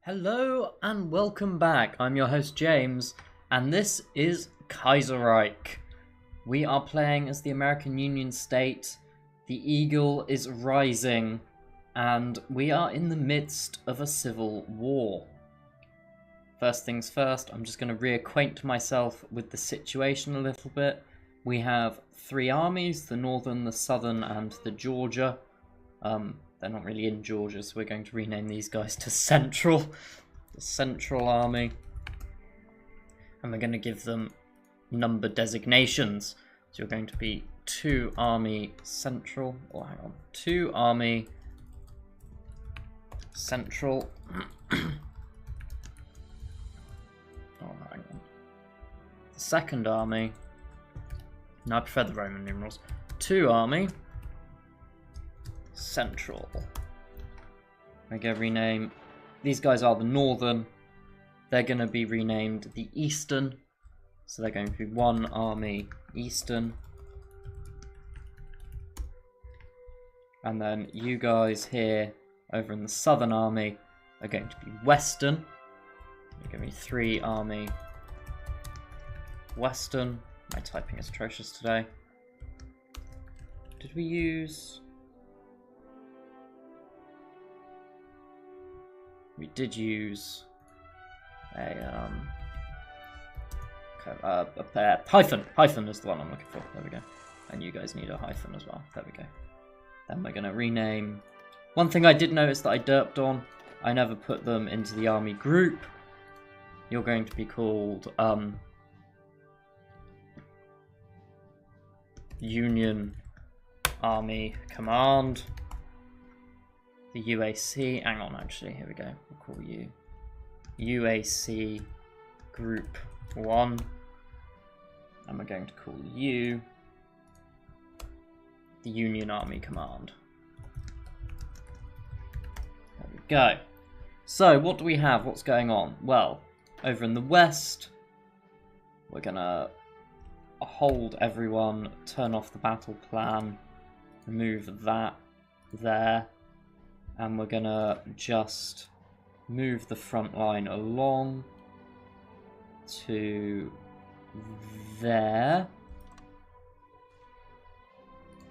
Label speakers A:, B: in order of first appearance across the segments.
A: Hello and welcome back. I'm your host James, and this is Kaiserreich. We are playing as the American Union State. The eagle is rising, and we are in the midst of a civil war. First things first, I'm just going to reacquaint myself with the situation a little bit. We have three armies, the Northern, the Southern, and the Georgia. They're not really in Georgia, so we're going to rename these guys to Central. The Central Army. And we're going to give them number designations. So you're going to be 2 Army Central. Oh, hang on. 2 Army Central. Oh, hang on. The Second Army. No, I prefer the Roman numerals. 2 Army Central. I'm going to rename. These guys are the Northern. They're going to be renamed the Eastern. So they're going to be 1 Army Eastern. And then you guys here over in the Southern Army are going to be Western. You're going to be 3 Army Western. My typing is atrocious today. Did we use... We did use a hyphen. Hyphen is the one I'm looking for. There we go. And you guys need a hyphen as well. There we go. Then we're going to rename. One thing I did notice that I derped on, I never put them into the army group. You're going to be called Union Army Command. The UAC, hang on actually, here we go, we'll call you UAC Group 1, and we're going to call you the Union Army Command. There we go. So, what do we have? What's going on? Well, over in the west, we're gonna hold everyone, turn off the battle plan, remove that there. And we're gonna just move the front line along to there.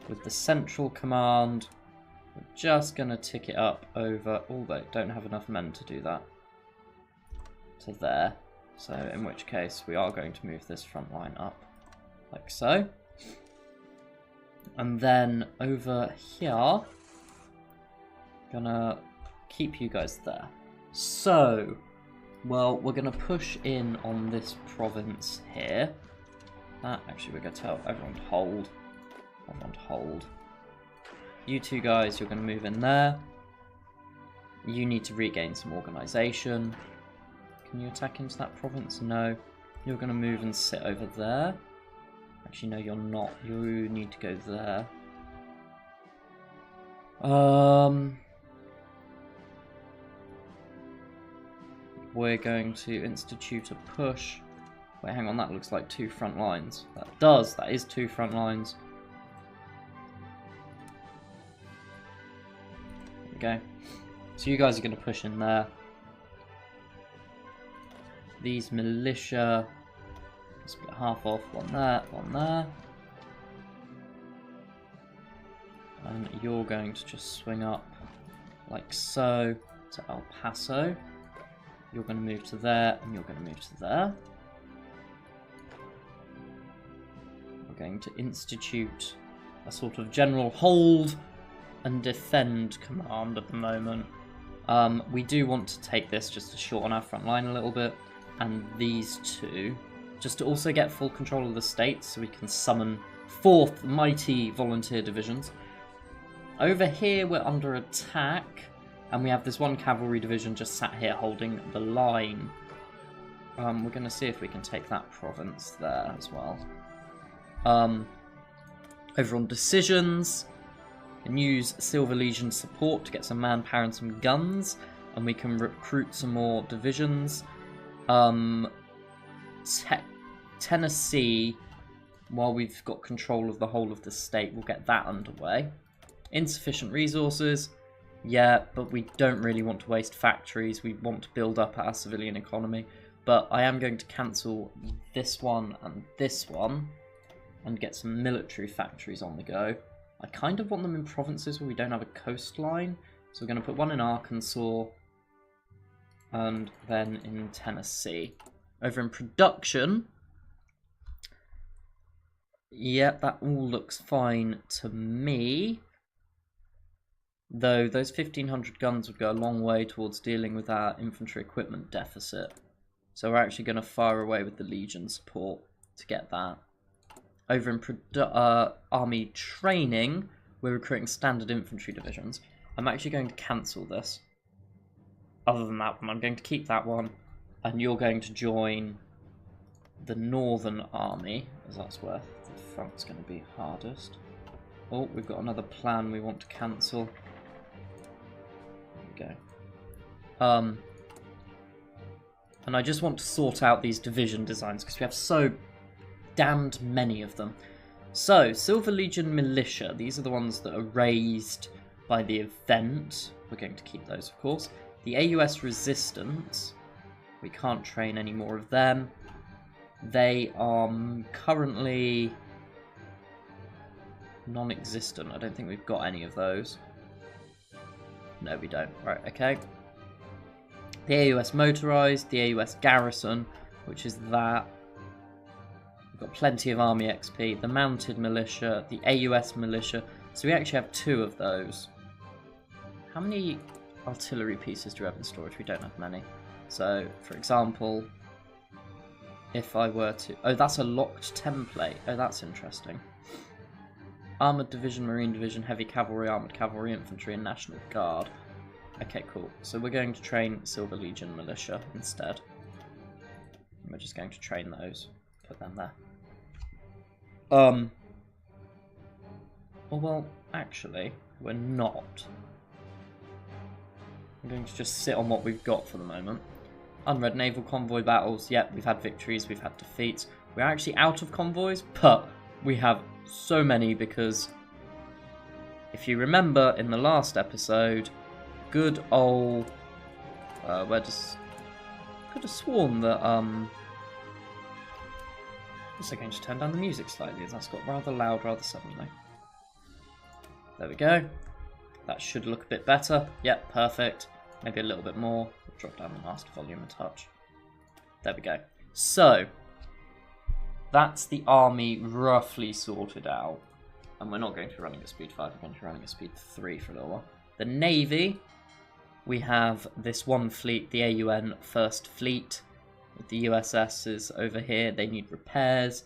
A: With the central command, we're just gonna tick it up over, although don't have enough men to do that, to there. So in which case we are going to move this front line up, like so. And then over here, gonna keep you guys there. So, well, we're gonna push in on this province here. Actually, we're gonna tell everyone to hold. Everyone to hold. You two guys, you're gonna move in there. You need to regain some organization. Can you attack into that province? No. You're gonna move and sit over there. Actually, no, you're not. You need to go there. We're going to institute a push. Wait, hang on, that looks like 2 front lines. That does, that is 2 front lines. There we go. So you guys are going to push in there. These militia, split half off, one there, one there. And you're going to just swing up like so to El Paso. You're going to move to there, and you're going to move to there. We're going to institute a sort of general hold and defend command at the moment. We do want to take this just to shorten our front line a little bit, and these two, just to also get full control of the state, so we can summon 4th mighty volunteer divisions. Over here, we're under attack. And we have this 1 cavalry division just sat here holding the line. We're going to see if we can take that province there as well. Over on decisions, we can use Silver Legion support to get some manpower and some guns. And we can recruit some more divisions. Tennessee, while we've got control of the whole of the state, we'll get that underway. Insufficient resources. Yeah, but we don't really want to waste factories. We want to build up our civilian economy. But I am going to cancel this one and get some military factories on the go. I kind of want them in provinces where we don't have a coastline. So we're going to put one in Arkansas and then in Tennessee. Over in production, yep, that all looks fine to me. Though those 1,500 guns would go a long way towards dealing with our infantry equipment deficit. So we're actually going to fire away with the Legion support to get that. Over in army training, we're recruiting standard infantry divisions. I'm actually going to cancel this. Other than that one, I'm going to keep that one. And you're going to join the Northern Army, as that's where the front's going to be hardest. Oh, we've got another plan we want to cancel. There we go. And I just want to sort out these division designs because we have so damned many of them. So, Silver Legion Militia, these are the ones that are raised by the event. We're going to keep those, of course. The AUS Resistance, we can't train any more of them. They are currently non-existent. I don't think we've got any of those. No, we don't. Right, okay. The AUS Motorized, the AUS Garrison, which is that. We've got plenty of Army XP. The Mounted Militia, the AUS Militia. So we actually have 2 of those. How many artillery pieces do we have in storage? We don't have many. So, for example, if I were to... Oh, that's a locked template. Oh, that's interesting. Armoured Division, Marine Division, Heavy Cavalry, Armoured Cavalry, Infantry, and National Guard. Okay, cool. So we're going to train Silver Legion Militia instead. We're just going to train those. Put them there. Oh, well, actually, we're not. I'm going to just sit on what we've got for the moment. Unread naval convoy battles. Yep, we've had victories, we've had defeats. We're actually out of convoys, but we have so many because if you remember in the last episode, good old could have sworn that also going to turn down the music slightly as that's got rather loud rather suddenly. There we go. That should look a bit better. Yep, perfect. Maybe a little bit more. We'll drop down the master volume a touch. There we go. So, that's the army roughly sorted out. And we're not going to be running at speed 5, we're going to be running at speed 3 for a little while. The Navy, we have this one fleet, the AUN First Fleet, with the USSs over here. They need repairs.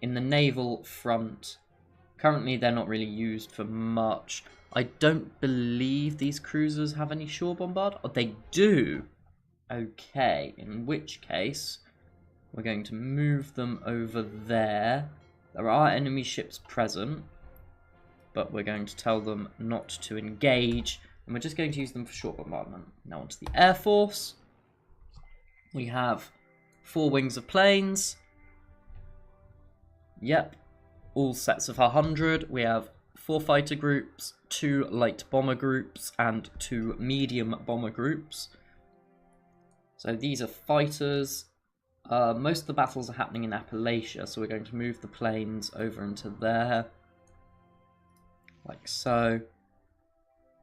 A: In the naval front, currently they're not really used for much. I don't believe these cruisers have any shore bombard. Oh, they do. Okay, in which case, we're going to move them over there. There are enemy ships present, but we're going to tell them not to engage, and we're just going to use them for shore bombardment. Now onto the Air Force. We have 4 wings of planes. Yep, all sets of 100. We have 4 fighter groups, 2 light bomber groups, and 2 medium bomber groups. So these are fighters. Most of the battles are happening in Appalachia, so we're going to move the planes over into there. Like so.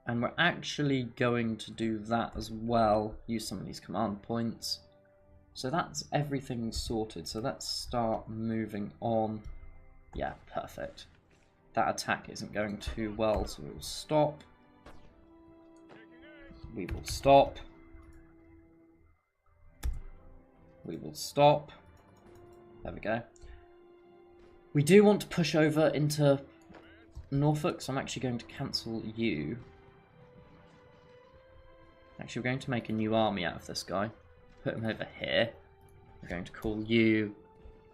A: And we're actually going to do that as well. Use some of these command points. So that's everything sorted. So let's start moving on. Yeah, perfect. That attack isn't going too well, so we will stop. We will stop. We will stop. There we go. We do want to push over into Norfolk, so I'm actually going to cancel you. Actually, we're going to make a new army out of this guy. Put him over here. We're going to call you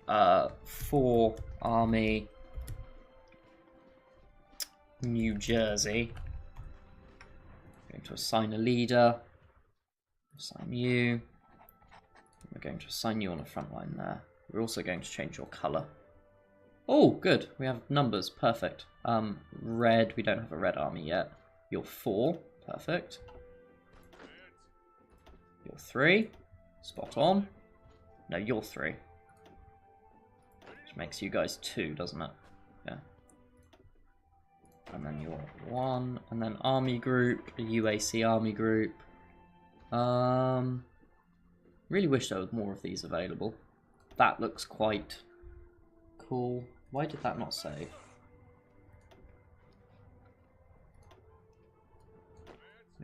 A: 4 Army New Jersey. We're going to assign a leader. Assign you. We're going to assign you on the front line there. We're also going to change your colour. Oh, good. We have numbers. Perfect. Red. We don't have a red army yet. You're 4. Perfect. You're 3. Spot on. No, you're 3. Which makes you guys 2, doesn't it? Yeah. And then you're 1. And then army group, a UAC army group. Really wish there was more of these available. That looks quite cool. Why did that not save?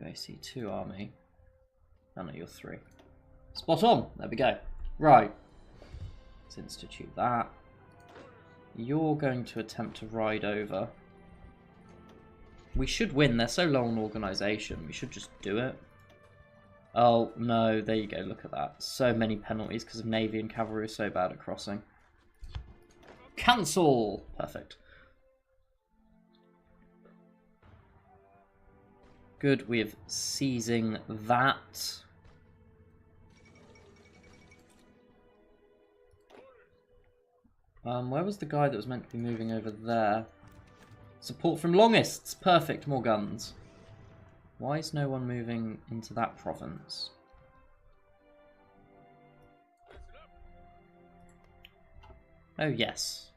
A: UAC 2 army. Oh no, you're 3. Spot on! There we go. Right. Let's institute that. You're going to attempt to ride over. We should win. They're so low on organisation. We should just do it. Oh, no. There you go. Look at that. So many penalties because of Navy and Cavalry are so bad at crossing. Cancel! Perfect. Good. We have seizing that. Where was the guy that was meant to be moving over there? Support from Longists. Perfect. More guns. Why is no one moving into that province? Oh, yes.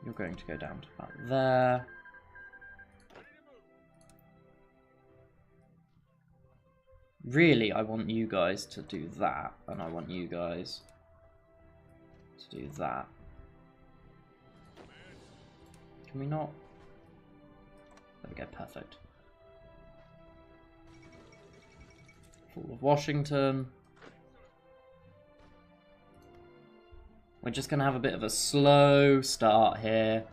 A: You're going to go down to about there. Really, I want you guys to do that, and I want you guys to do that. Can we not? There we go, perfect. Fall of Washington. We're just going to have a bit of a slow start here,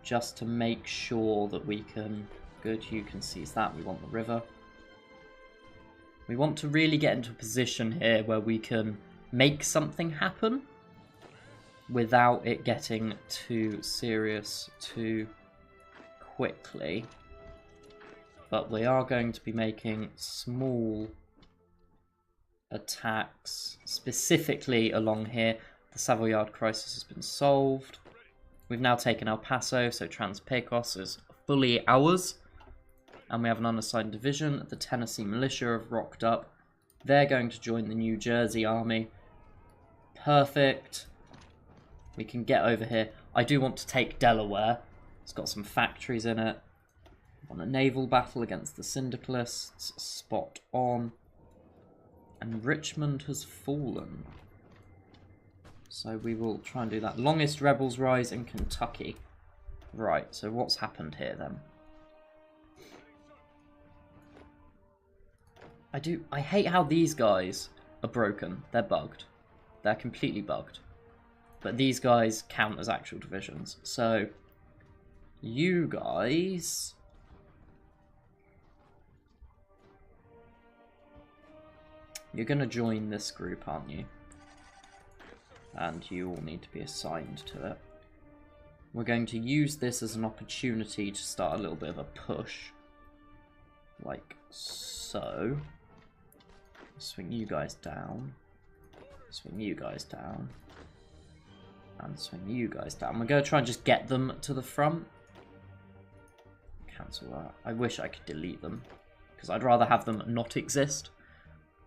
A: just to make sure that we can... Good, you can seize that. We want the river. We want to really get into a position here where we can make something happen without it getting too serious too quickly. But we are going to be making small attacks, specifically along here. The Savoyard crisis has been solved. We've now taken El Paso, so Trans-Pecos is fully ours. And we have an unassigned division. The Tennessee militia have rocked up. They're going to join the New Jersey army. Perfect. We can get over here. I do want to take Delaware. It's got some factories in it. On a naval battle against the Syndicalists. Spot on. And Richmond has fallen. So we will try and do that. Longest rebels rise in Kentucky. Right, so what's happened here then? I hate how these guys are broken. They're bugged. They're completely bugged. But these guys count as actual divisions. So, you guys... You're going to join this group, aren't you? And you all need to be assigned to it. We're going to use this as an opportunity to start a little bit of a push. Like so. Swing you guys down. Swing you guys down. And swing you guys down. We're going to try and just get them to the front. Cancel that. I wish I could delete them, because I'd rather have them not exist.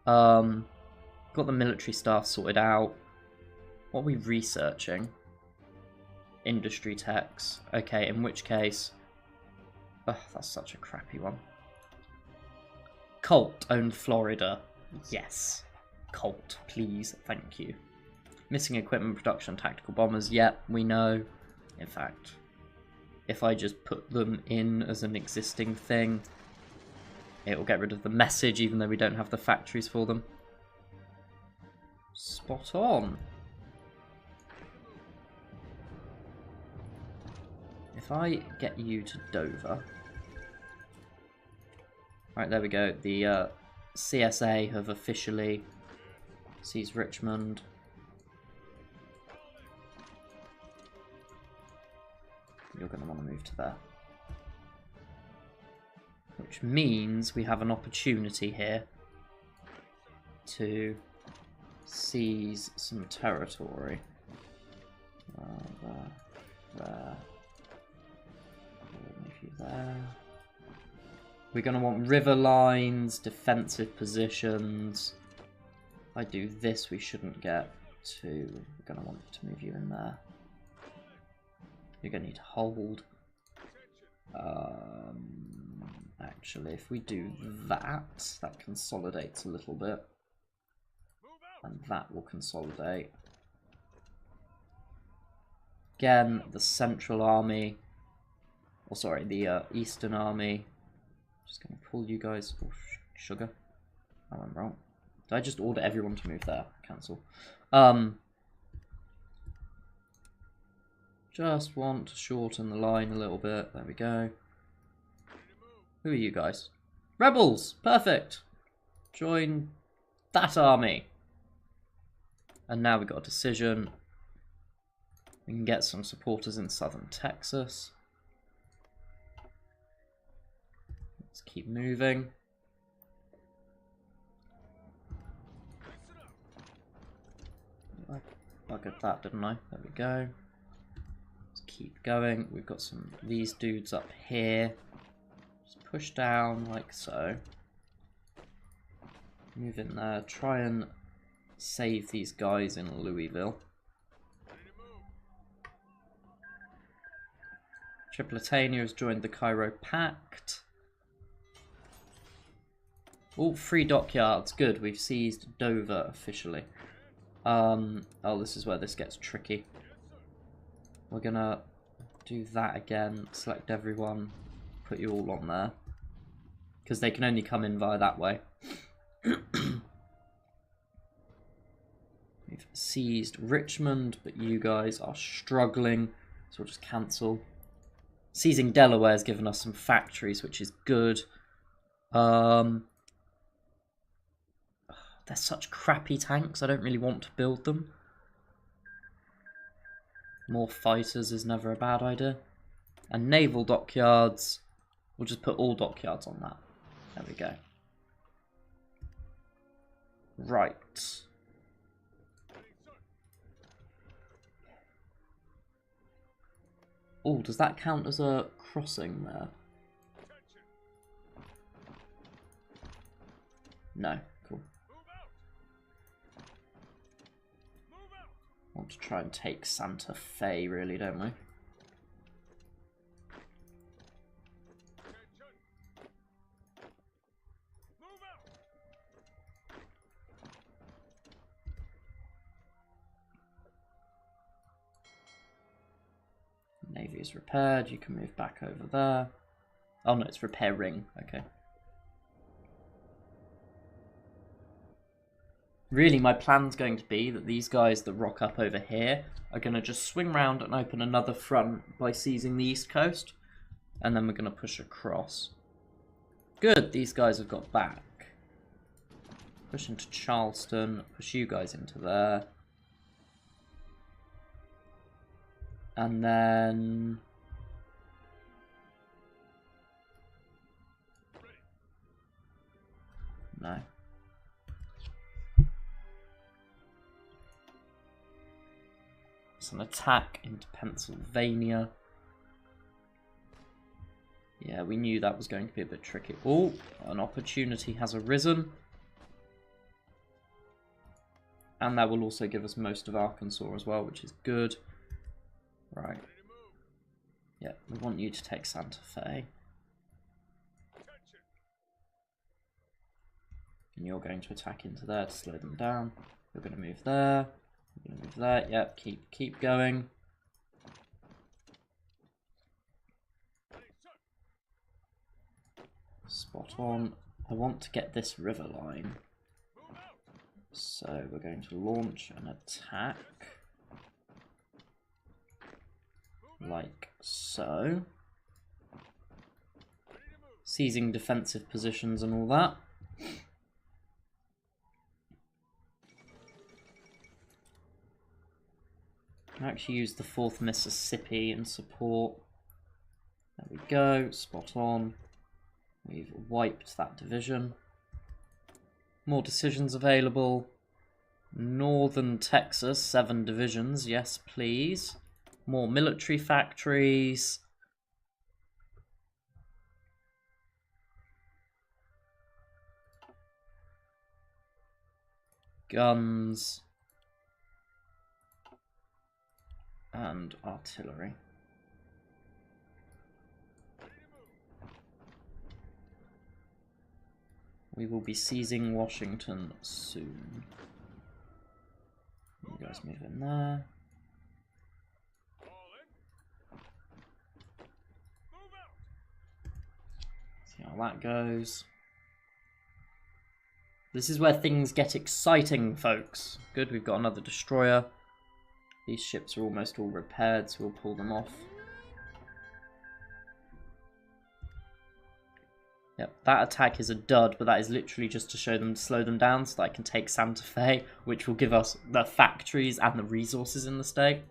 A: Got the military staff sorted out. What are we researching? Industry techs. Okay, in which case... Ugh, that's such a crappy one. Colt owned Florida. Yes. Colt, please. Thank you. Missing equipment production, tactical bombers. Yep, we know. In fact, if I just put them in as an existing thing, it will get rid of the message, even though we don't have the factories for them. Spot on. If I get you to Dover... Right, there we go. The CSA have officially seized Richmond. You're going to want to move to there. Which means we have an opportunity here to seize some territory. There, there. We're going to want river lines, defensive positions. If I do this, we shouldn't get to... We're going to want to move you in there. You're going to need to hold. Actually, if we do that, that consolidates a little bit. And that will consolidate. Again, the Central Army, or sorry, the Eastern Army. Just going to pull you guys. Oh, sugar. I went wrong. Did I just order everyone to move there? Cancel. Just want to shorten the line a little bit. There we go. Who are you guys? Rebels! Perfect! Join that army. And now we've got a decision. We can get some supporters in southern Texas. Let's keep moving. I buggered that, didn't I? There we go. Let's keep going. We've got some these dudes up here. Just push down like so. Move in there. Try and save these guys in Louisville. Tripolitania has joined the Cairo Pact. Oh, 3 dockyards. Good, we've seized Dover officially. Oh, this is where this gets tricky. We're gonna do that again. Select everyone. Put you all on there. Because they can only come in via that way. We've seized Richmond, but you guys are struggling. So we'll just cancel. Seizing Delaware has given us some factories, which is good. They're such crappy tanks, I don't really want to build them. More fighters is never a bad idea. And naval dockyards, we'll just put all dockyards on that. There we go. Right. Oh, does that count as a crossing there? No, cool. Want to try and take Santa Fe, really, don't we? Navy is repaired. You can move back over there. Oh no, it's repairing. Okay. Really, my plan's going to be that these guys that rock up over here are going to just swing round and open another front by seizing the east coast. And then we're going to push across. Good, these guys have got back. Push into Charleston. Push you guys into there. And then... No. It's an attack into Pennsylvania. Yeah, we knew that was going to be a bit tricky. Oh, an opportunity has arisen. And that will also give us most of Arkansas as well, which is good. Right. Yeah, we want you to take Santa Fe. And you're going to attack into there to slow them down. You're going to move there. You're going to move there. Yep, keep going. Spot on. I want to get this river line. So we're going to launch an attack. Like so. Seizing defensive positions and all that. Can actually use the 4th Mississippi in support. There we go, spot on. We've wiped that division. More decisions available. Northern Texas, 7 divisions, yes please. More military factories. guns and artillery. We will be seizing Washington soon. You guys move in there. See how that goes. This is where things get exciting, folks. Good, we've got another destroyer. These ships are almost all repaired, so we'll pull them off. Yep, that attack is a dud, but that is literally just to show them, slow them down so that I can take Santa Fe, which will give us the factories and the resources in the state.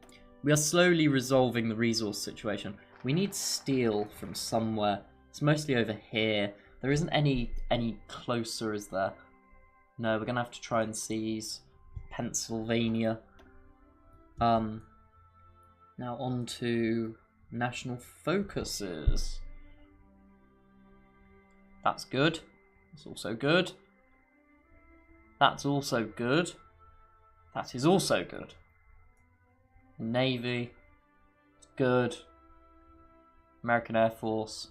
A: We are slowly resolving the resource situation. We need steel from somewhere. It's mostly over here. There isn't any closer, is there? No, we're going to have to try and seize Pennsylvania. Now on to national focuses. That's good. That's also good. That's also good. That is also good. Navy. Good. American Air Force.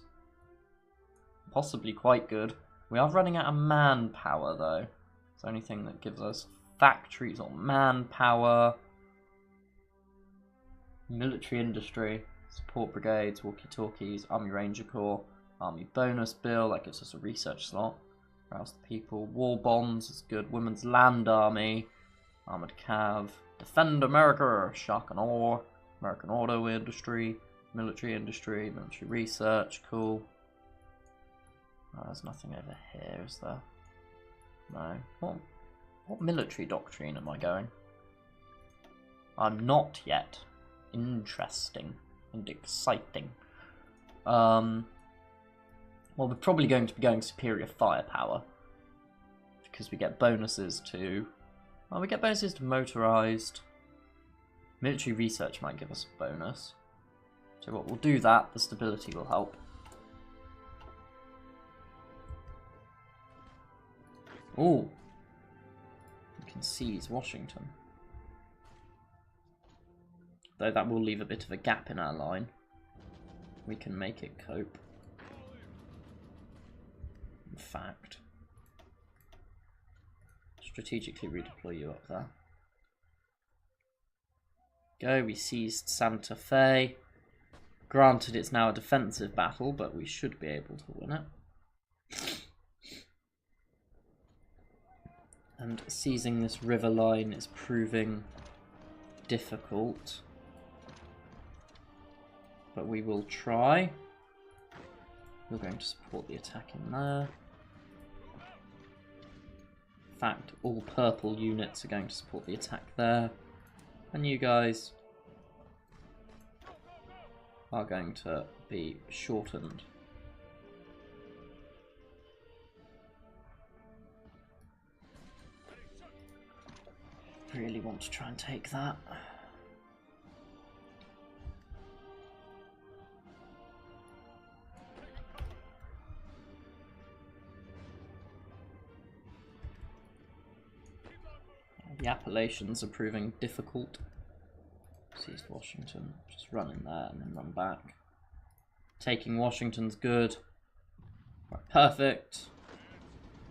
A: Possibly quite good. We are running out of manpower though. It's the only thing that gives us factories or manpower. Military industry. Support brigades, walkie-talkies, Army Ranger Corps. Army bonus bill, that gives us a research slot. Rouse the people. War bonds is good. Women's Land Army. Armoured Cav. Defend America. Shark and Ore. American Auto Industry. Military research. Cool. Oh, there's nothing over here, is there? No. What military doctrine am I going? I'm not yet. Interesting and exciting. Well, we're probably going to be going superior firepower because we get bonuses to. Well, we get bonuses to motorized. Military research might give us a bonus. So what we'll do that. The stability will help. Oh, we can seize Washington. Though that will leave a bit of a gap in our line. We can make it cope. In fact, strategically redeploy you up there. Go, we seized Santa Fe. Granted, it's now a defensive battle, but we should be able to win it. And seizing this river line is proving difficult. But we will try. We're going to support the attack in there. In fact, all purple units are going to support the attack there. And you guys are going to be shortened. Really want to try and take that. The Appalachians are proving difficult. Seize Washington. Just run in there and then run back. Taking Washington's good. Right, perfect.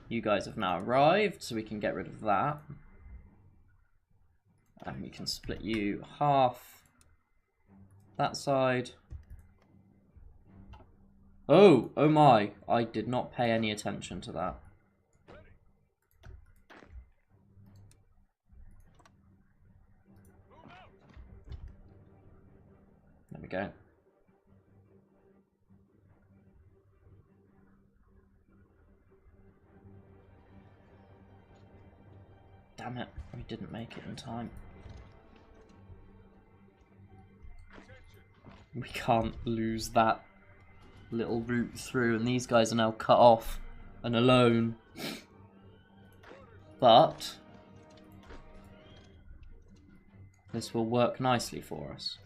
A: You guys have now arrived, so we can get rid of that. And we can split you half. That side. Oh, oh my. I did not pay any attention to that. There we go. Damn it, we didn't make it in time. We can't lose that little route through, and these guys are now cut off and alone. But this will work nicely for us.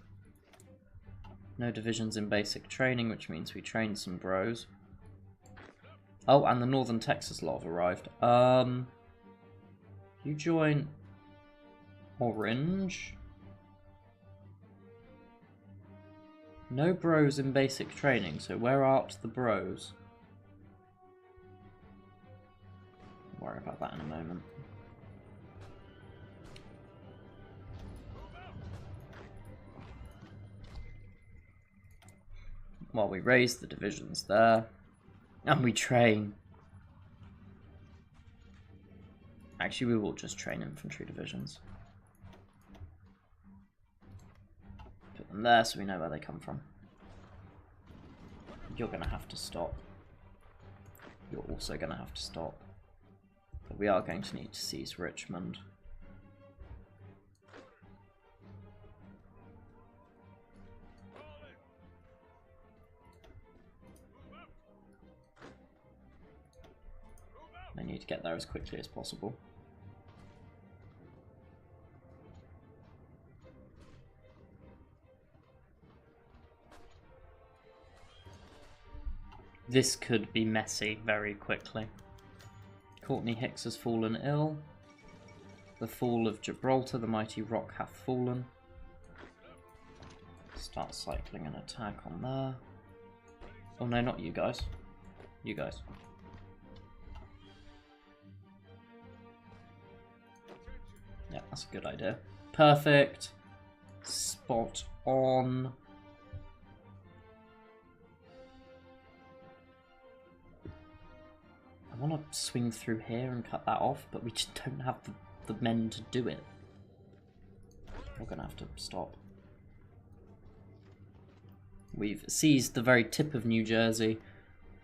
A: No divisions in basic training, which means we trained some bros. Oh, and the Northern Texas lot have arrived. You join orange. No bros in basic training, so where art the bros? Don't worry about that in a moment. Well, we raise the divisions there. And we train. Actually, we will just train infantry divisions. Put them there so we know where they come from. You're going to have to stop. You're also going to have to stop. But we are going to need to seize Richmond. I need to get there as quickly as possible. This could be messy very quickly. Courtney Hicks has fallen ill. The fall of Gibraltar, the mighty rock hath fallen. Start cycling an attack on there. Oh no, not you guys. You guys. Yeah, that's a good idea. Perfect. Spot on. I want to swing through here and cut that off, but we just don't have the men to do it. We're going to have to stop. We've seized the very tip of New Jersey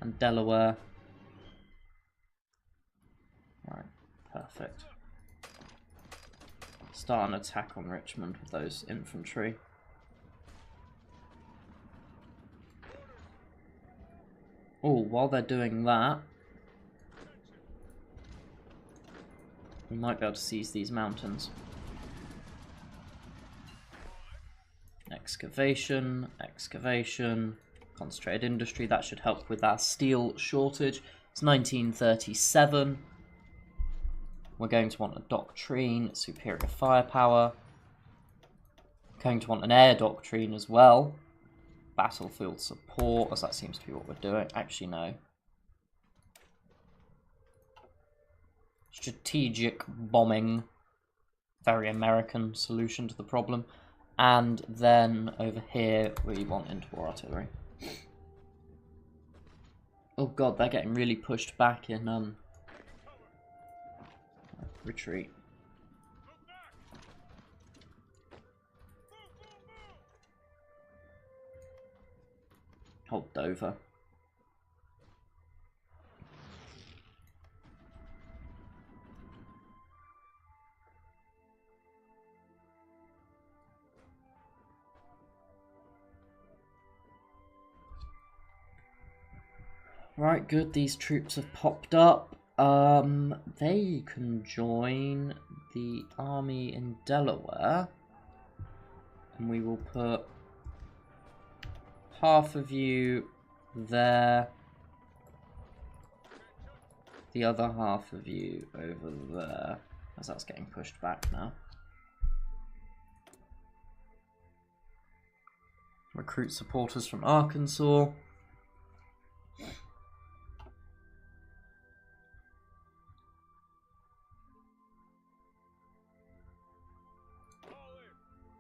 A: and Delaware. Right, perfect. Start an attack on Richmond with those infantry. Oh, while they're doing that, we might be able to seize these mountains. Excavation, excavation, concentrated industry. That should help with our steel shortage. It's 1937. We're going to want a doctrine, superior firepower. Going to want an air doctrine as well. Battlefield support, as that seems to be what we're doing. Actually, no. Strategic bombing. Very American solution to the problem. And then over here, we want interwar artillery. Oh god, they're getting really pushed back in retreat. Hold Dover. Right, good. These troops have popped up. They can join the army in Delaware. And we will put half of you there. The other half of you over there. As that's getting pushed back now. Recruit supporters from Arkansas.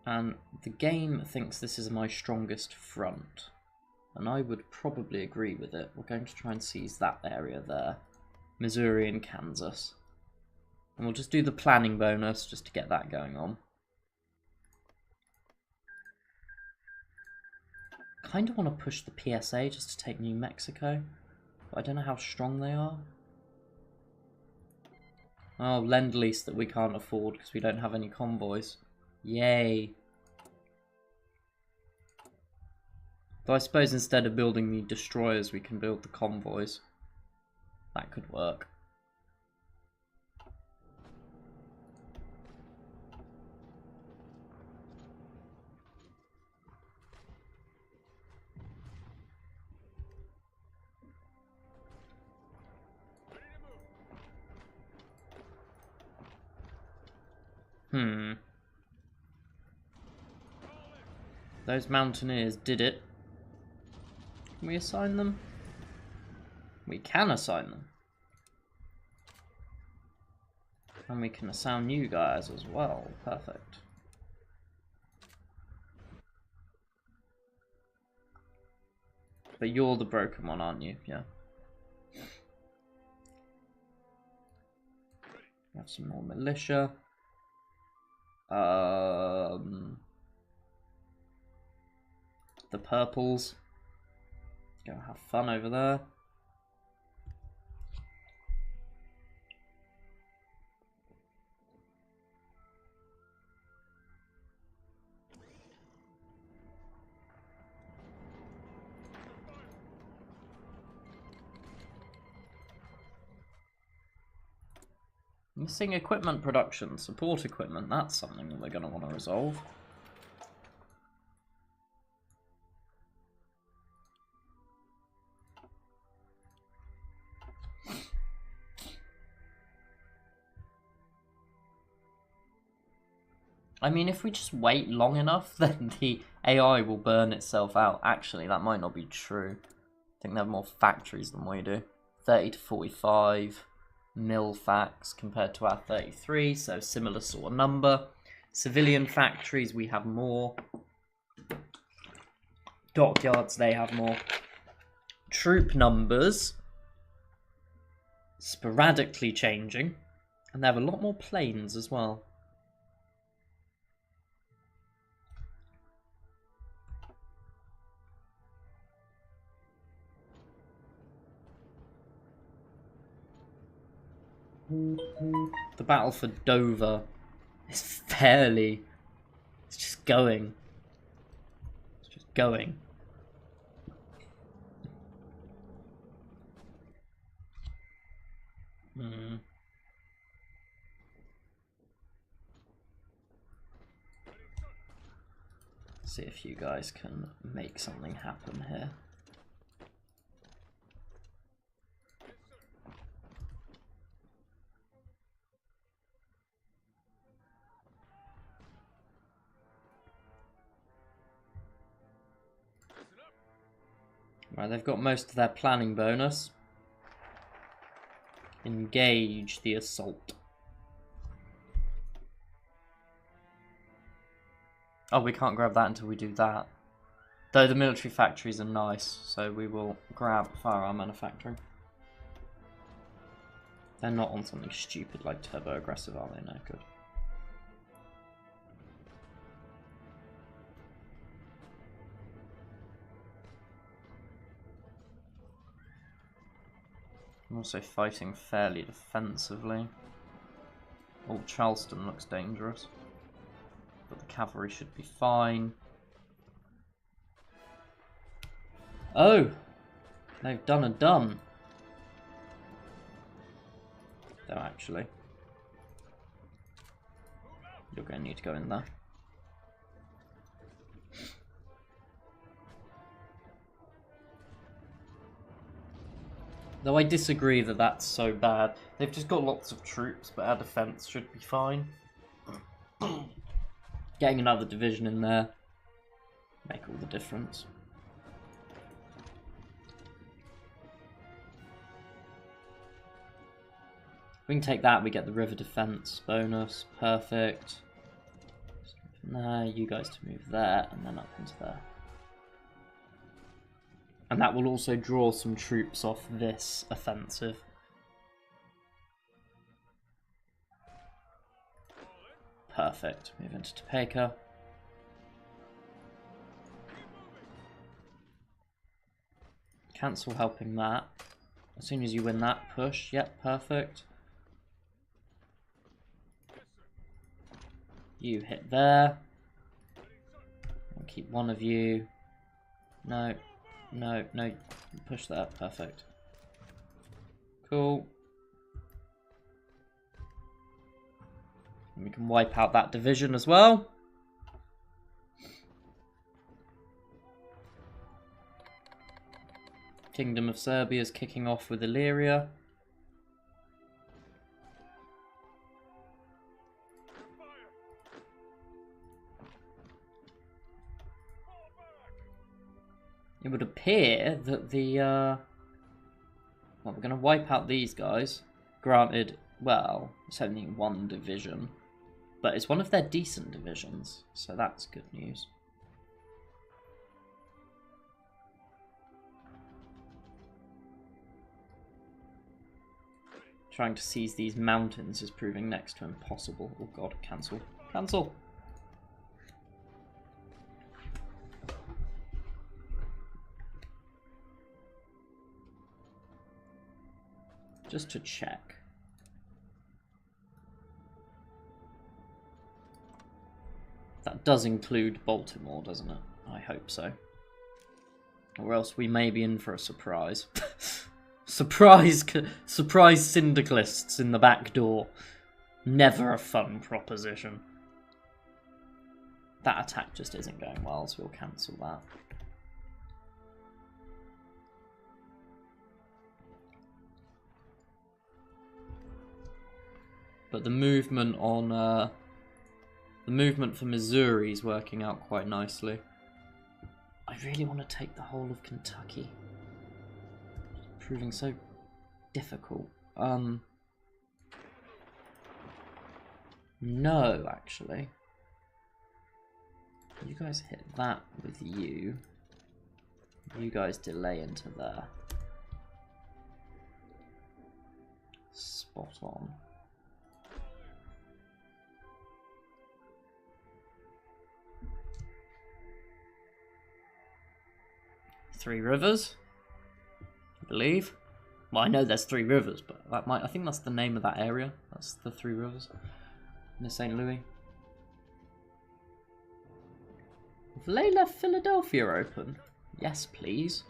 A: And the game thinks this is my strongest front. And I would probably agree with it. We're going to try and seize that area there. Missouri and Kansas. And we'll just do the planning bonus just to get that going on. Kind of want to push the PSA just to take New Mexico. But I don't know how strong they are. Oh, Lend-Lease that we can't afford because we don't have any convoys. Yay. Though I suppose instead of building the destroyers, we can build the convoys. That could work. Those mountaineers did it. Can we assign them? We can assign them. And we can assign you guys as well. Perfect. But you're the broken one, aren't you? Yeah. We have some more militia. The purples. Go have fun over there. Missing equipment production, support equipment, that's something that we're going to want to resolve. I mean, if we just wait long enough, then the AI will burn itself out. Actually, that might not be true. I think they have more factories than we do. 30 to 45 mil facts compared to our 33, so similar sort of number. Civilian factories, we have more. Dockyards, they have more. Troop numbers, sporadically changing. And they have a lot more planes as well. The battle for Dover is fairly... It's just going. It's just going. See if you guys can make something happen here. Right, they've got most of their planning bonus. Engage the assault. Oh, we can't grab that until we do that. Though the military factories are nice, so we will grab firearm manufacturing. They're not on something stupid like turbo aggressive, are they? No, good. I'm also fighting fairly defensively. Oh, Charleston looks dangerous. But the cavalry should be fine. Oh! They've done a done. Though actually. You're going to need to go in there. Though I disagree that that's so bad. They've just got lots of troops, but our defense should be fine. Getting another division in there make all the difference. If we can take that, we get the river defense bonus. Perfect. There, you guys to move there, and then up into there. And that will also draw some troops off this offensive. Perfect. Move into Topeka. Cancel helping that. As soon as you win that, push. Yep, perfect. You hit there. I'll keep one of you. No. No, no, push that, perfect. Cool. And we can wipe out that division as well. Kingdom of Serbia is kicking off with Illyria. it would appear that the... well, we're going to wipe out these guys. Granted, well, it's only one division. But it's one of their decent divisions, so that's good news. Trying to seize these mountains is proving next to impossible. Oh god, cancel. Cancel! Just to check. That does include Baltimore, doesn't it? I hope so. Or else we may be in for a surprise. Surprise syndicalists in the back door. Never a fun proposition. That attack just isn't going well, so we'll cancel that. But the movement on the movement for Missouri is working out quite nicely. I really want to take the whole of Kentucky. It's proving so difficult. No, actually. You guys hit that with you. You guys delay into there. Spot on. Three Rivers, I believe. Well, I know there's Three Rivers, but that I think that's the name of that area. That's the Three Rivers near St. Louis. Have they left Philadelphia open? Yes, please.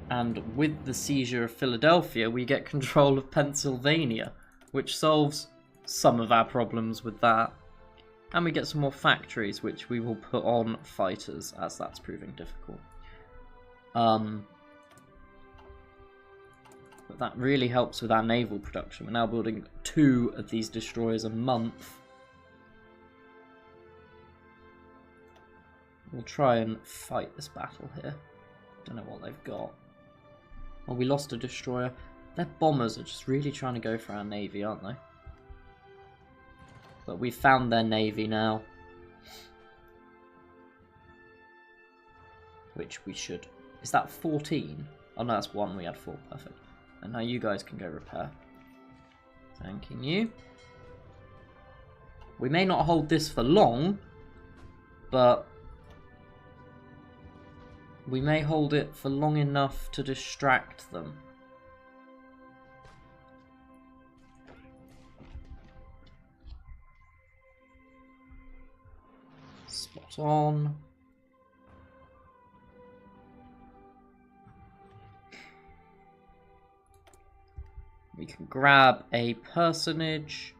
A: And with the seizure of Philadelphia, we get control of Pennsylvania, which solves some of our problems with that. And we get some more factories, which we will put on fighters, as that's proving difficult. But that really helps with our naval production. We're now building 2 of these destroyers a month. We'll try and fight this battle here. Don't know what they've got. Well, we lost a destroyer. Their bombers are just really trying to go for our navy, aren't they? But we've found their navy now. Which we should... Is that 14? Oh no, that's 1. We had 4. Perfect. And now you guys can go repair. Thanking you. We may not hold this for long, but... we may hold it for long enough to distract them. Spot on. We can grab a personage.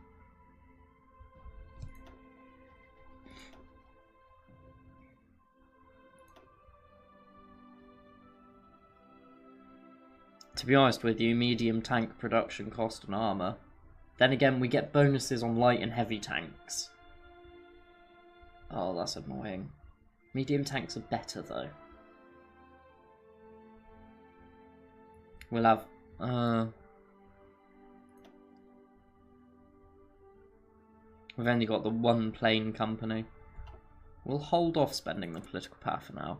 A: To be honest with you, medium tank production cost and armor. Then again, we get bonuses on light and heavy tanks. Oh, that's annoying. Medium tanks are better, though. We'll have... we've only got the 1 plane company. We'll hold off spending the political power for now.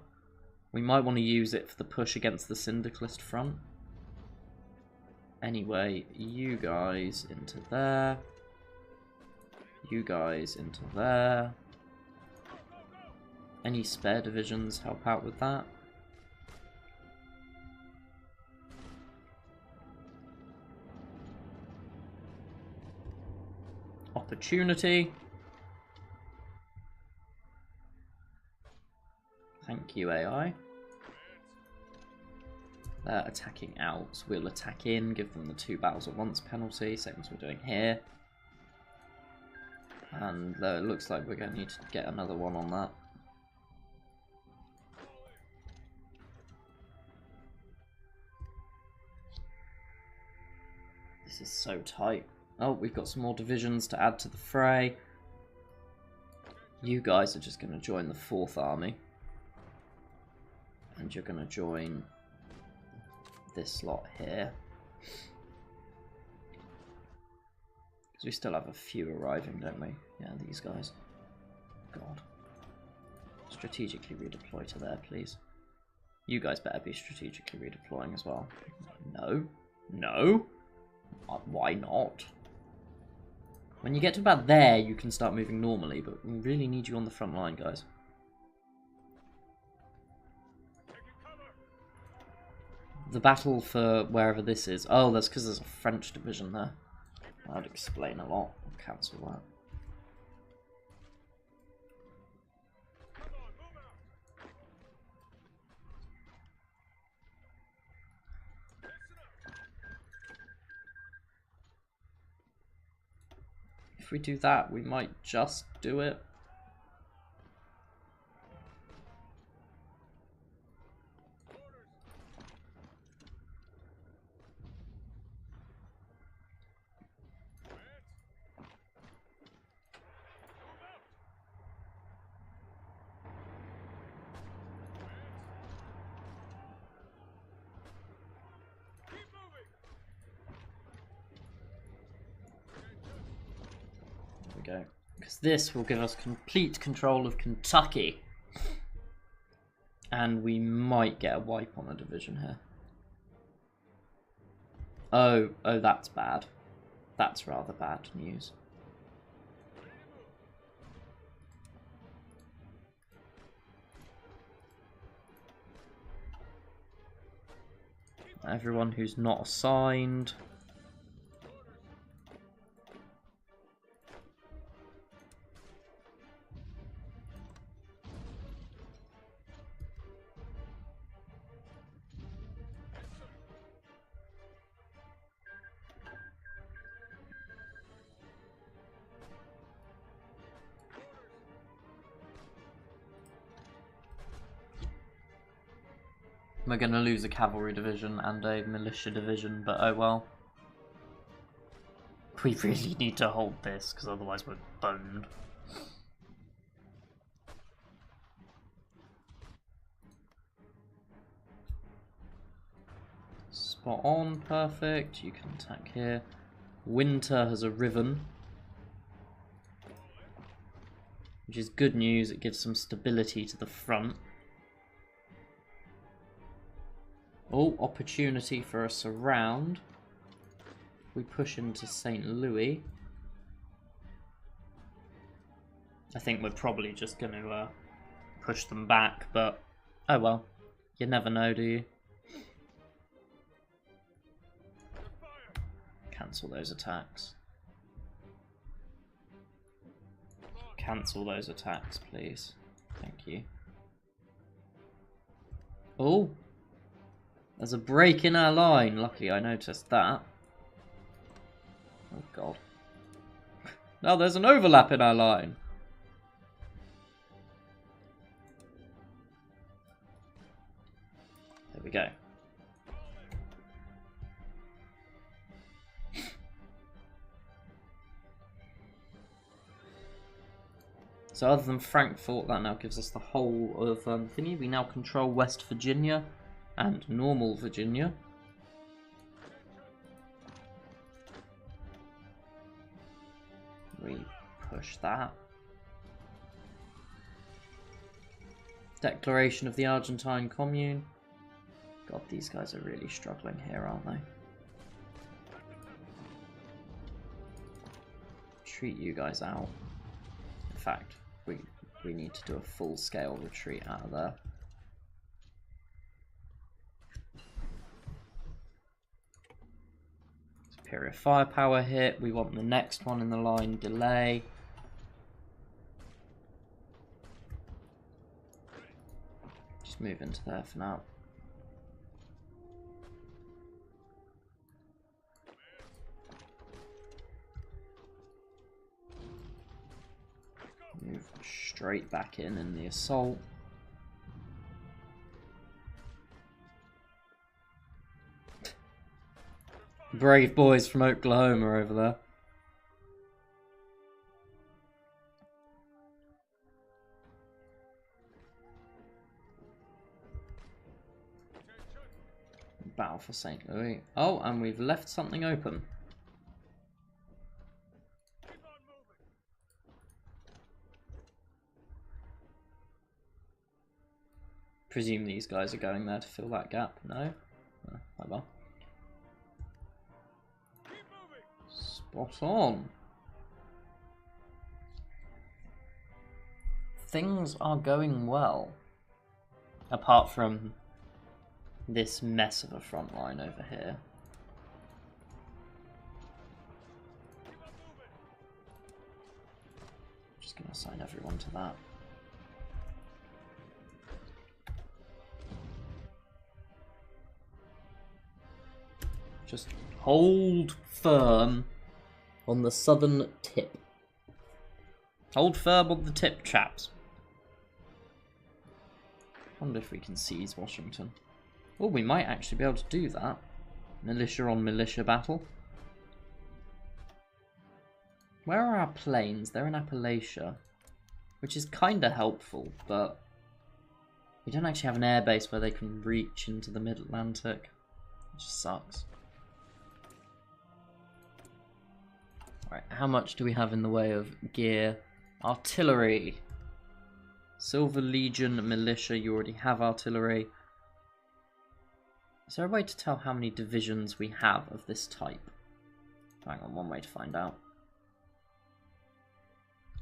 A: We might want to use it for the push against the syndicalist front. Anyway, you guys into there. You guys into there. Any spare divisions help out with that? Opportunity. Thank you, AI. They're attacking out, so we'll attack in, give them the 2 battles at once penalty, same as we're doing here. And it looks like we're going to need to get another one on that. This is so tight. Oh, we've got some more divisions to add to the fray. You guys are just going to join the 4th Army. And you're going to join this lot here. Because we still have a few arriving, don't we? Yeah, these guys. God. Strategically redeploy to there, please. You guys better be strategically redeploying as well. No. No. Why not? When you get to about there, you can start moving normally, but we really need you on the front line, guys. The battle for wherever this is. Oh, that's because there's a French division there. That would explain a lot. I'll cancel that. If we do that, we might just do it. Go, because this will give us complete control of Kentucky, and we might get a wipe on a division here. Oh, that's bad. That's rather bad news. Everyone who's not assigned. We're going to lose a cavalry division and a militia division, but oh well. We really need to hold this, because otherwise we're boned. Spot on, perfect. You can attack here. Winter has arisen, which is good news. It gives some stability to the front. Oh, opportunity for a surround. We push into St. Louis. I think we're probably just going to push them back, but oh well. You never know, do you? Cancel those attacks. Cancel those attacks, please. Thank you. Oh! There's a break in our line. Luckily, I noticed that. Oh, God. Now there's an overlap in our line. There we go. So other than Frankfurt, that now gives us the whole of thingy. We now control West Virginia and normal Virginia. We push that. Declaration of the Argentine Commune. God, these guys are really struggling here, aren't they? Retreat you guys out. In fact, we need to do a full-scale retreat out of there. Superior firepower hit. We want the next one in the line delay. Just move into there for now. Move straight back in the assault. Brave boys from Oklahoma over there. Battle for St. Louis. Oh, and we've left something open. Presume these guys are going there to fill that gap. No? Oh well. Spot on. Things are going well. Apart from this mess of a front line over here. Just going to assign everyone to that. Just hold firm on the southern tip. Hold firm on the tip, chaps. Wonder if we can seize Washington. Oh, we might actually be able to do that. Militia on militia battle. Where are our planes? They're in Appalachia. Which is kind of helpful, but we don't actually have an airbase where they can reach into the mid-Atlantic. Which sucks. Right, how much do we have in the way of gear? Artillery. Silver Legion Militia, you already have artillery. Is there a way to tell how many divisions we have of this type? Hang on, one way to find out.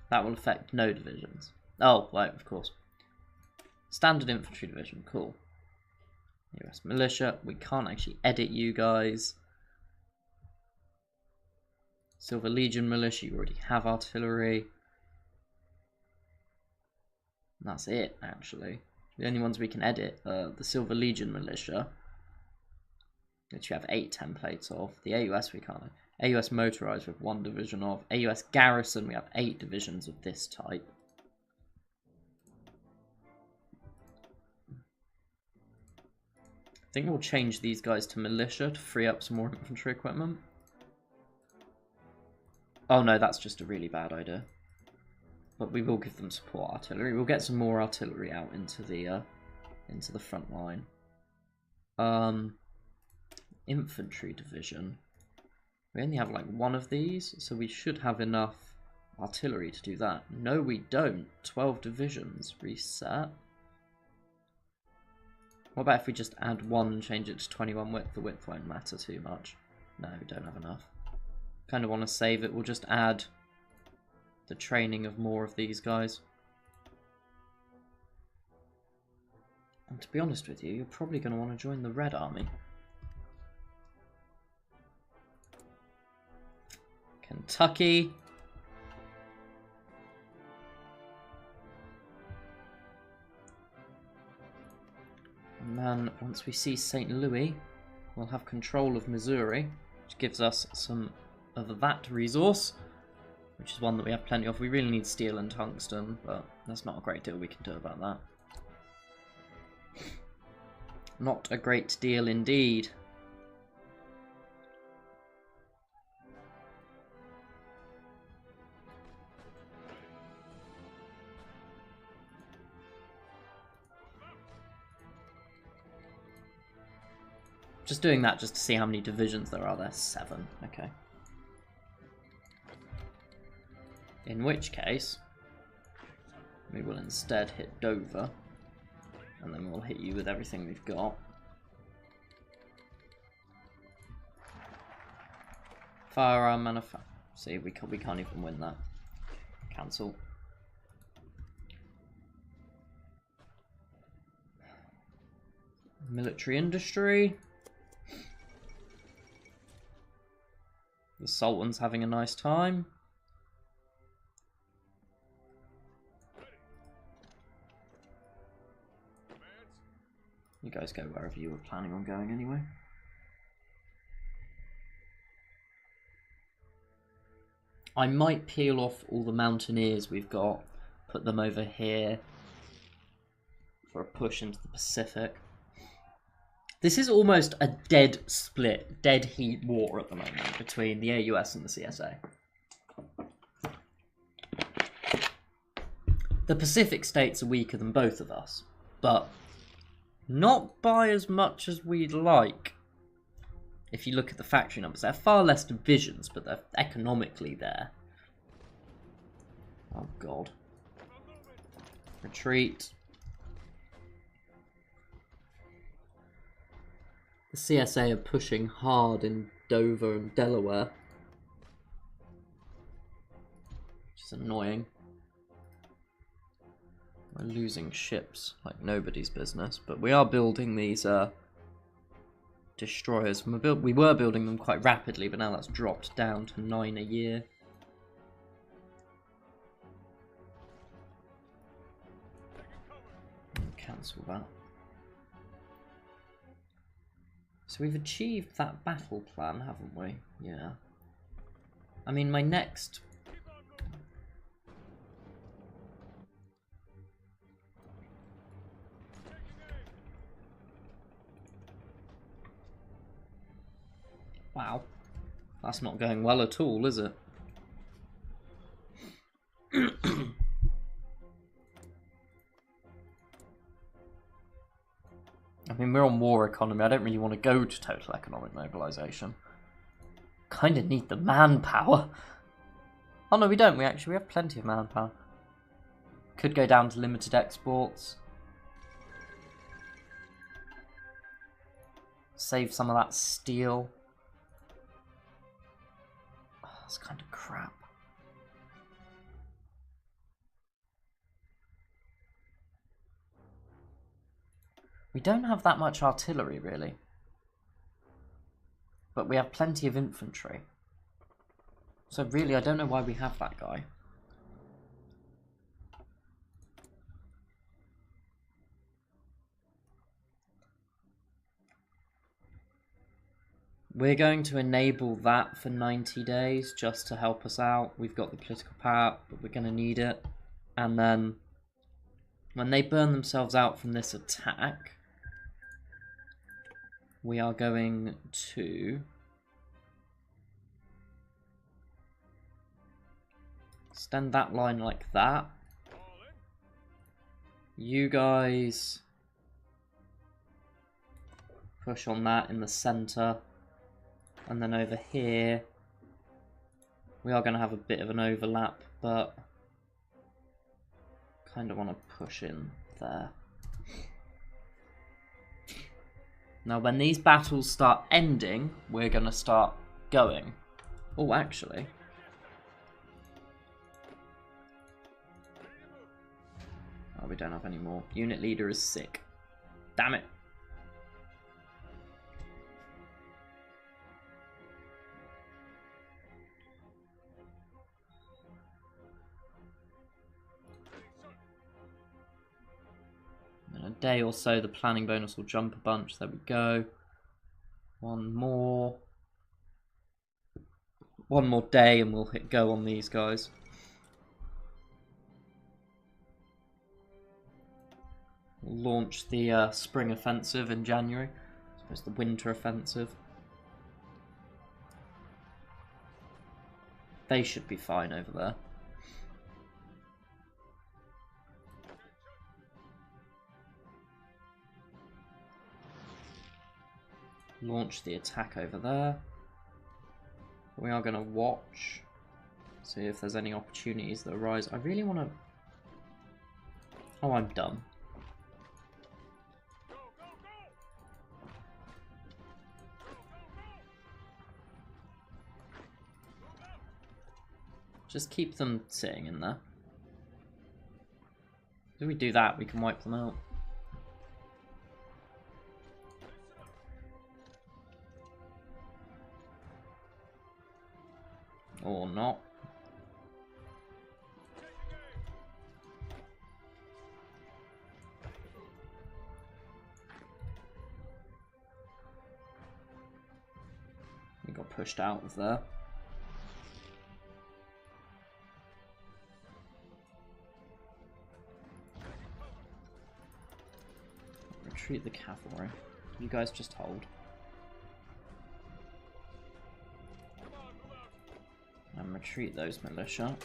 A: That will affect no divisions. Oh, right, of course. Standard Infantry Division, cool. US Militia, we can't actually edit you guys. Silver Legion Militia, you already have artillery. And that's it, actually. The only ones we can edit are the Silver Legion Militia, which you have 8 templates of. The AUS we can't. AUS Motorized with 1 division of. AUS Garrison, we have 8 divisions of this type. I think we'll change these guys to militia to free up some more infantry equipment. Oh no, that's just a really bad idea. But we will give them support artillery. We'll get some more artillery out into the front line. Infantry division. We only have like 1 of these, so we should have enough artillery to do that. No, we don't. 12 divisions. Reset. What about if we just add 1 and change it to 21 width? The width won't matter too much. No, we don't have enough. Kind of want to save it. We'll just add the training of more of these guys. And to be honest with you, you're probably going to want to join the Red Army. Kentucky. And then once we see St. Louis, we'll have control of Missouri, which gives us some of that resource, which is one that we have plenty of. We really need steel and tungsten, but there's not a great deal we can do about that. Not a great deal indeed. Just doing that just to see how many divisions there are. There's 7. Okay. In which case, we will instead hit Dover, and then we'll hit you with everything we've got. Firearm manufacturer. See, we can't even win that. Cancel. Military industry. The Sultan's having a nice time. You guys go wherever you were planning on going anyway. I might peel off all the mountaineers we've got, put them over here for a push into the Pacific. This is almost a dead split, dead heat war at the moment between the AUS and the CSA. The Pacific states are weaker than both of us, but not by as much as we'd like. If you look at the factory numbers, there are far less divisions, but they're economically there. Oh god. Retreat. The CSA are pushing hard in Dover and Delaware, which is annoying. We're losing ships like nobody's business, but we are building these destroyers. We were building them quite rapidly, but now that's dropped down to 9 a year. Cancel that. So we've achieved that battle plan, haven't we? Yeah. I mean, my next... Wow. That's not going well at all, is it? I mean, we're on war economy. I don't really want to go to total economic mobilization. Kind of need the manpower. Oh no, we don't. We have plenty of manpower. Could go down to limited exports. Save some of that steel. Oh, that's kind of crap. We don't have that much artillery, really. But we have plenty of infantry. So really, I don't know why we have that guy. We're going to enable that for 90 days just to help us out. We've got the political power, but we're going to need it. And then when they burn themselves out from this attack, we are going to extend that line like that. You guys push on that in the center. And then over here, we are going to have a bit of an overlap, but kind of want to push in there. Now, when these battles start ending, we're going to start going. Oh, actually. Oh, we don't have any more. Unit leader is sick. Damn it. In a day or so, the planning bonus will jump a bunch. There we go. One more day and we'll hit go on these guys. We'll launch the spring offensive in January. I suppose the winter offensive. They should be fine over there. Launch the attack over there. We are going to watch, see if there's any opportunities that arise. I really want to... Oh, I'm done. Just keep them sitting in there. If we do that, we can wipe them out. Or not. We got pushed out of there. Retreat the cavalry. You guys just hold. And retreat those militia.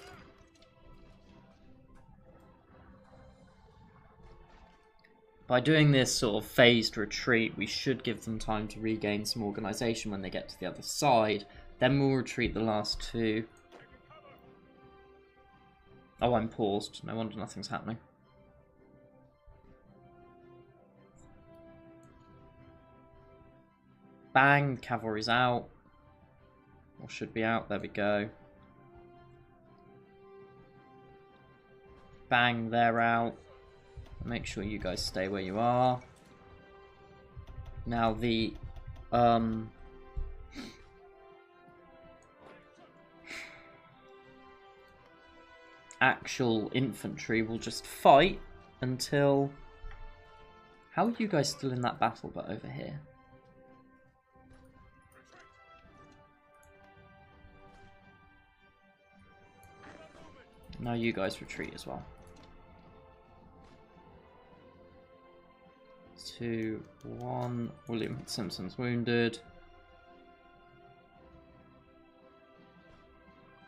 A: By doing this sort of phased retreat, we should give them time to regain some organisation when they get to the other side. Then we'll retreat the last two. Oh, I'm paused. No wonder nothing's happening. Bang, cavalry's out. Or should be out, there we go. Bang, they're out. Make sure you guys stay where you are. Now the actual infantry will just fight until... How are you guys still in that battle but over here? Now you guys retreat as well. 2, 1. William Simpson's wounded.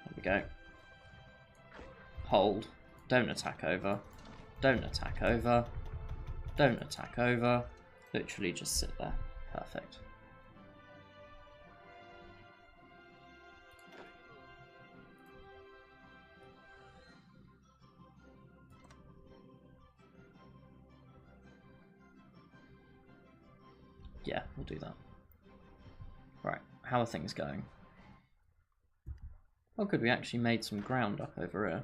A: There we go. Hold. Don't attack over. Don't attack over. Don't attack over. Literally just sit there. Perfect. Yeah, we'll do that. Right, how are things going? Oh good, we actually made some ground up over here.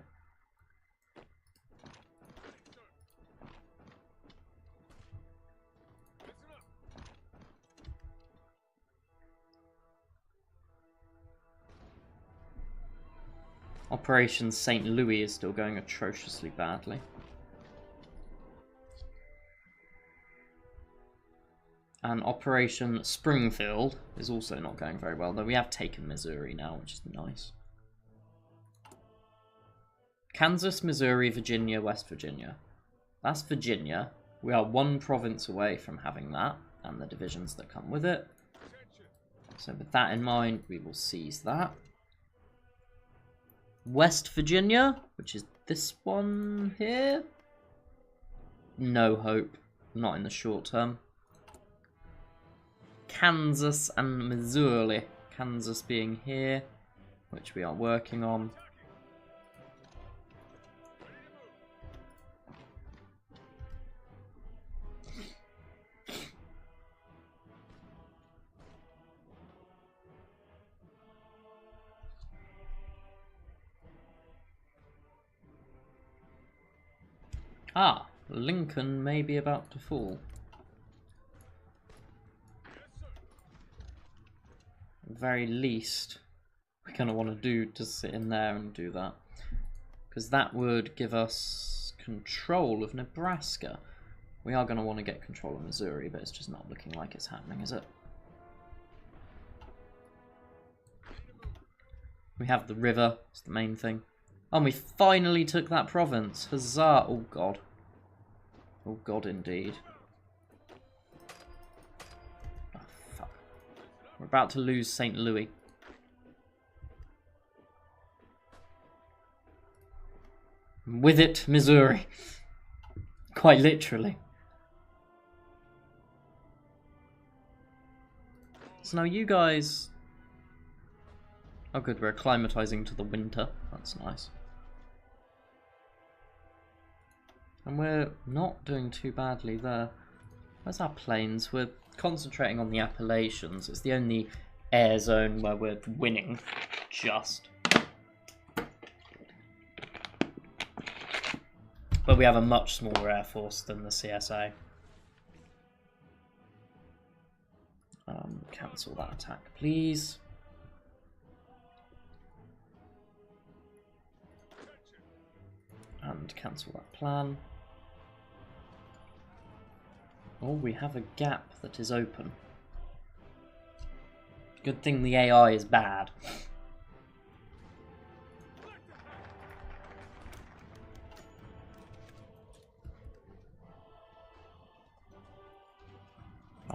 A: Operation St. Louis is still going atrociously badly. And Operation Springfield is also not going very well, though we have taken Missouri now, which is nice. Kansas, Missouri, Virginia, West Virginia. That's Virginia. We are one province away from having that, and the divisions that come with it. So with that in mind, we will seize that. West Virginia, which is this one here. No hope, not in the short term. Kansas and Missouri. Kansas being here, which we are working on. Ah, Lincoln may be about to fall. At the very least, we're going to want to do to sit in there and do that. Because that would give us control of Nebraska. We are going to want to get control of Missouri, but it's just not looking like it's happening, is it? We have the river, it's the main thing. Oh, and we finally took that province. Huzzah! Oh god. Oh god indeed. Oh fuck. We're about to lose St. Louis. With it, Missouri. Quite literally. So now you guys... Oh good, we're acclimatizing to the winter. That's nice. And we're not doing too badly there. Where's our plains? We're concentrating on the Appalachians. It's the only air zone where we're winning. Just. But we have a much smaller air force than the CSA. Cancel that attack, please. And cancel that plan. Oh, we have a gap that is open. Good thing the AI is bad.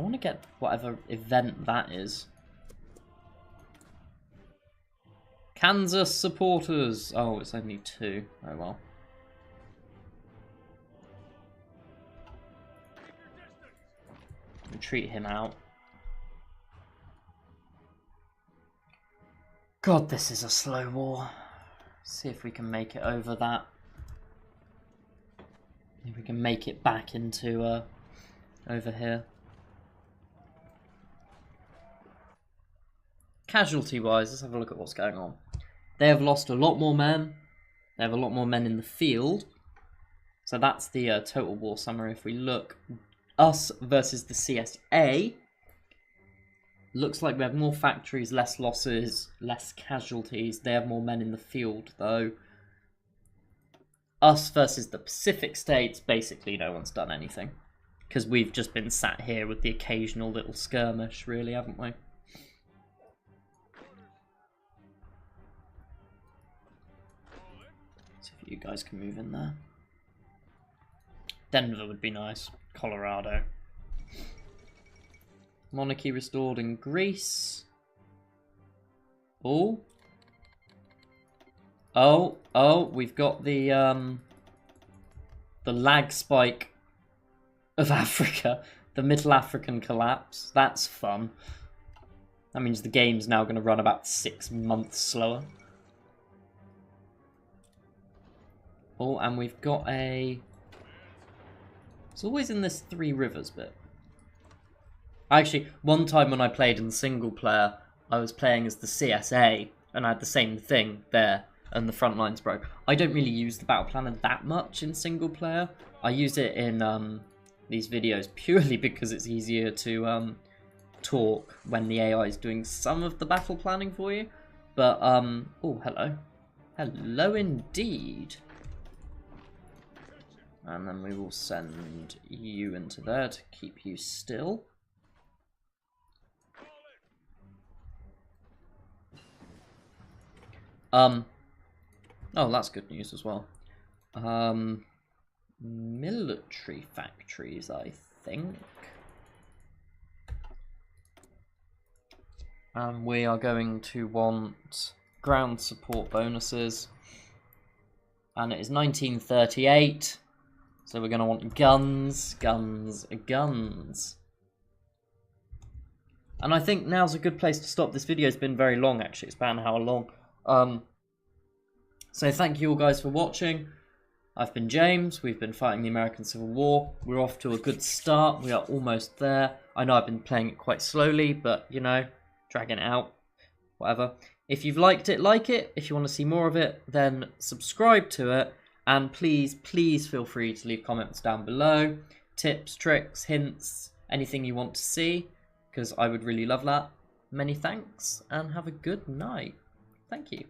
A: I want to get whatever event that is. Kansas supporters. Oh, it's only 2. Oh well. Retreat him out. God, this is a slow war. See if we can make it over that. If we can make it back into over here. Casualty-wise, let's have a look at what's going on. They have lost a lot more men. They have a lot more men in the field. So that's the total war summary. If we look, us versus the CSA, looks like we have more factories, less losses, less casualties. They have more men in the field, though. Us versus the Pacific states, basically no one's done anything. Because we've just been sat here with the occasional little skirmish, really, haven't we? So if you guys can move in there. Denver would be nice. Colorado. Monarchy restored in Greece. Oh. Oh, we've got the lag spike of Africa. The Middle African collapse. That's fun. That means the game's now going to run about 6 months slower. Oh, and we've got a... It's always in this 3 rivers bit. Actually, one time when I played in single player, I was playing as the CSA, and I had the same thing there, and the front lines broke. I don't really use the battle planner that much in single player. I use it in these videos purely because it's easier to talk when the AI is doing some of the battle planning for you. But, oh, hello. Hello indeed. And then we will send you into there to keep you still. Oh, that's good news as well. Military factories, I think. And we are going to want ground support bonuses. And it is 1938. So we're going to want guns, guns, guns. And I think now's a good place to stop. This video's been very long, actually. It's about an hour long. So thank you all guys for watching. I've been James. We've been fighting the American Civil War. We're off to a good start. We are almost there. I know I've been playing it quite slowly, but, you know, dragging it out. Whatever. If you've liked it, like it. If you want to see more of it, then subscribe to it. And please, please feel free to leave comments down below. Tips, tricks, hints, anything you want to see. Because I would really love that. Many thanks, and have a good night. Thank you.